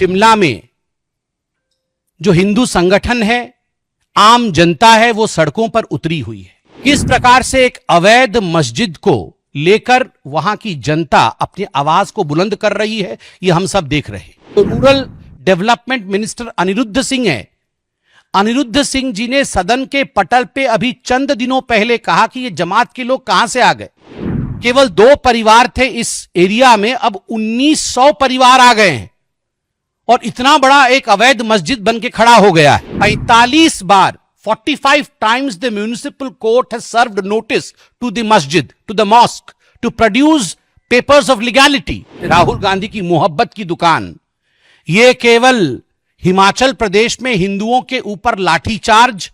शिमला में जो हिंदू संगठन है, आम जनता है, वो सड़कों पर उतरी हुई है। किस प्रकार से एक अवैध मस्जिद को लेकर वहां की जनता अपनी आवाज को बुलंद कर रही है, ये हम सब देख रहे हैं। तो rural development minister Anirudh Singh है। अनिरुद्ध सिंह जी ने सदन के पटल पे अभी चंद दिनों पहले कहा कि ये जमात के लोग कहां से आ गए। केवल 2 परिवार थे इस एरिया में, अब 1900 परिवार आ गए हैं और इतना बड़ा एक अवैध मस्जिद बन के खड़ा हो गया है। 45 बार 45 times the municipal court has served notice to the masjid, to the mosque, to produce papers of legality. Rahul Gandhi की मोहब्बत की दुकान, ये केवल हिमाचल प्रदेश में हिंदुओं के ऊपर लाठीचार्ज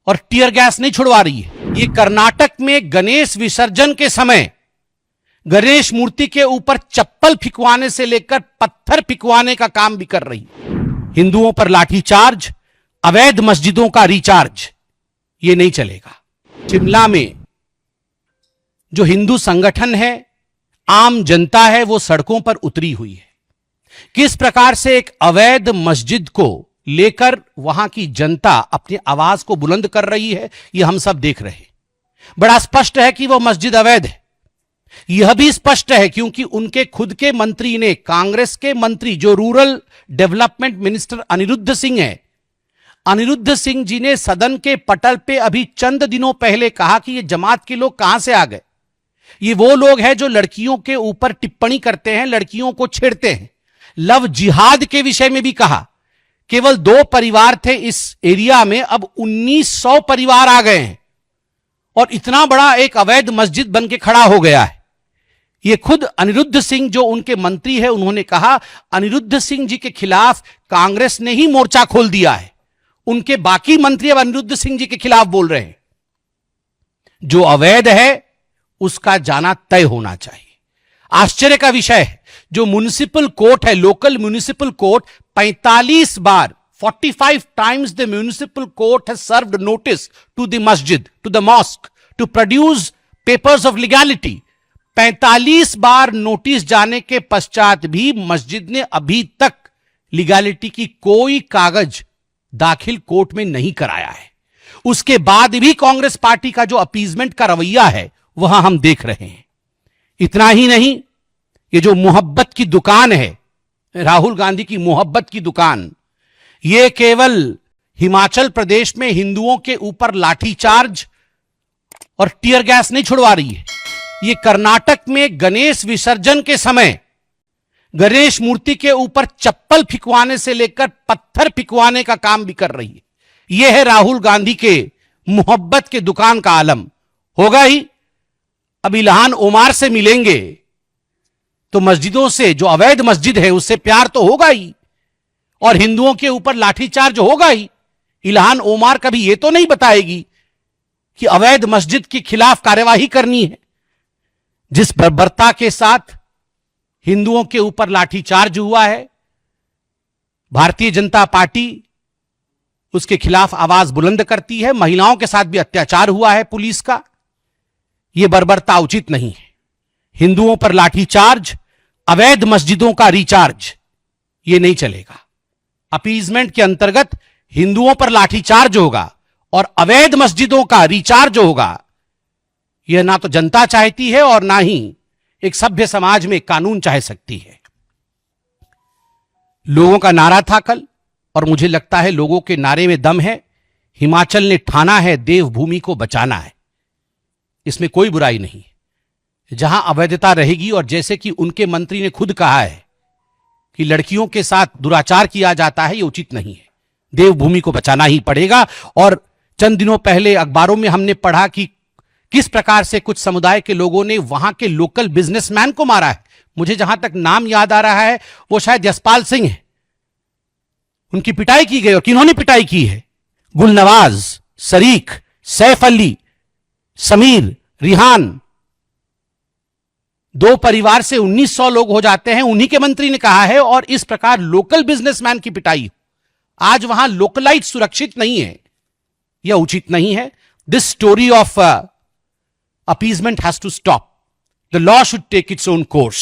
और टीयर गैस नहीं छुड़वा रही है, ये कर्नाटक में गणेश विसर्जन के समय गणेश मूर्ति के ऊपर चप्पल फिकवाने से लेकर पत्थर फिकवाने का काम भी कर रही है। हिंदुओं पर लाठीचार्ज, अवैध मस्जिदों का रिचार्ज, ये नहीं चलेगा। शिमला में जो हिंदू संगठन है, आम जनता है, वो सड़कों पर उतरी हुई है। किस प्रकार से एक अवैध मस्जिद को लेकर वहां की जनता अपनी आवाज को बुलंद कर रही है, ये हम सब देख रहे हैं। बड़ा स्पष्ट है कि वो मस्जिद अवैध है। यह भी स्पष्ट है क्योंकि उनके खुद के मंत्री ने, कांग्रेस के मंत्री जो rural development minister Anirudh Singh है, अनिरुद्ध सिंह जी ने सदन के पटल पे अभी चंद दिनों पहले कहा कि ये जमात के लोग कहां से आ गए। ये वो लोग हैं जो लड़कियों के ऊपर टिप्पणी करते हैं, लड़कियों को छेड़ते हैं। लव जिहाद के विषय में भी कहा। केवल 2 परिवार थे इस एरिया में, अब 1900 परिवार आ गए हैं और इतना बड़ा एक अवैध मस्जिद बन के खड़ा हो गया है। ये खुद अनिरुद्ध सिंह जो उनके मंत्री है, उन्होंने कहा अनिरुद्ध सिंह जी के खिलाफ कांग्रेस ने ही मोर्चा खोल दिया है। उनके बाकी मंत्री अब अनिरुद्ध सिंह जी के खिलाफ बोल रहे हैं। जो अवैध है उसका जाना तय होना चाहिए। आश्चर्य का विषय है, जो म्युनिसिपल कोर्ट है, local municipal court, 45 bar 45 times the municipal court has served notice to the masjid, to the mosque, to produce papers of legality. 45 bar notice जाने के पश्चात भी मस्जिद ने अभी तक लीगैलिटी की कोई कागज दाखिल कोर्ट में नहीं कराया है। उसके बाद भी कांग्रेस पार्टी का जो अपीजमेंट का रवैया है, वह हम देख रहे हैं। इतना ही नहीं, ये जो मोहब्बत की दुकान है, राहुल गांधी की मोहब्बत की दुकान, ये केवल हिमाचल प्रदेश में हिंदुओं के ऊपर लाठीचार्ज और टीयर गैस नहीं छुड़वा रही है, ये कर्नाटक में गणेश विसर्जन के समय गणेश मूर्ति के ऊपर चप्पल फिकवाने से लेकर पत्थर फिकवाने का काम भी कर रही है। यह है राहुल गांधी के मोहब्बत के दुकान का आलम। होगा ही। अब इल्हान ओमार से मिलेंगे तो मस्जिदों से, जो अवैध मस्जिद है, उससे प्यार तो होगा ही और हिंदुओं के ऊपर लाठीचार्ज होगा ही। इल्हान ओमार कभी यह तो नहीं बताएगी कि अवैध मस्जिद के खिलाफ कार्यवाही करनी है। जिस बर्बरता के साथ हिंदुओं के ऊपर लाठीचार्ज हुआ है, भारतीय जनता पार्टी उसके खिलाफ आवाज बुलंद करती है। महिलाओं के साथ भी अत्याचार हुआ है पुलिस का, यह बर्बरता उचित नहीं है। हिंदुओं पर लाठीचार्ज, अवैध मस्जिदों का रिचार्ज, यह नहीं चलेगा। अपीजमेंट के अंतर्गत हिंदुओं पर लाठीचार्ज होगा और अवैध मस्जिदों का रिचार्ज होगा। यह ना तो जनता चाहती है और ना ही एक सभ्य समाज में कानून चाह सकती है। लोगों का नारा था कल, और मुझे लगता है लोगों के नारे में दम है। हिमाचल ने ठाना है देवभूमि को बचाना है, इसमें कोई बुराई नहीं। जहां अवैधता रहेगी, और जैसे कि उनके मंत्री ने खुद कहा है कि लड़कियों के साथ दुराचार किया जाता है, यह उचित नहीं है। देवभूमि को बचाना ही पड़ेगा। और चंद दिनों पहले अखबारों में हमने पढ़ा कि किस प्रकार से कुछ समुदाय के लोगों ने वहां के लोकल बिजनेसमैन को मारा है। मुझे जहां तक नाम याद आ रहा है, वो शायद यशपाल सिंह है। उनकी पिटाई की गई, और किन्होंने पिटाई की है? गुलनवाज, शरीक, सैफ अली, समीर, रिहान, 2 परिवार से 1900 लोग हो जाते हैं, उन्हीं के मंत्री ने कहा है। और इस प्रकार लोकल बिजनेसमैन की पिटाई, आज वहां लोकलाइट सुरक्षित नहीं है, यह उचित नहीं है। This story of appeasement has to stop. The law should take its own course.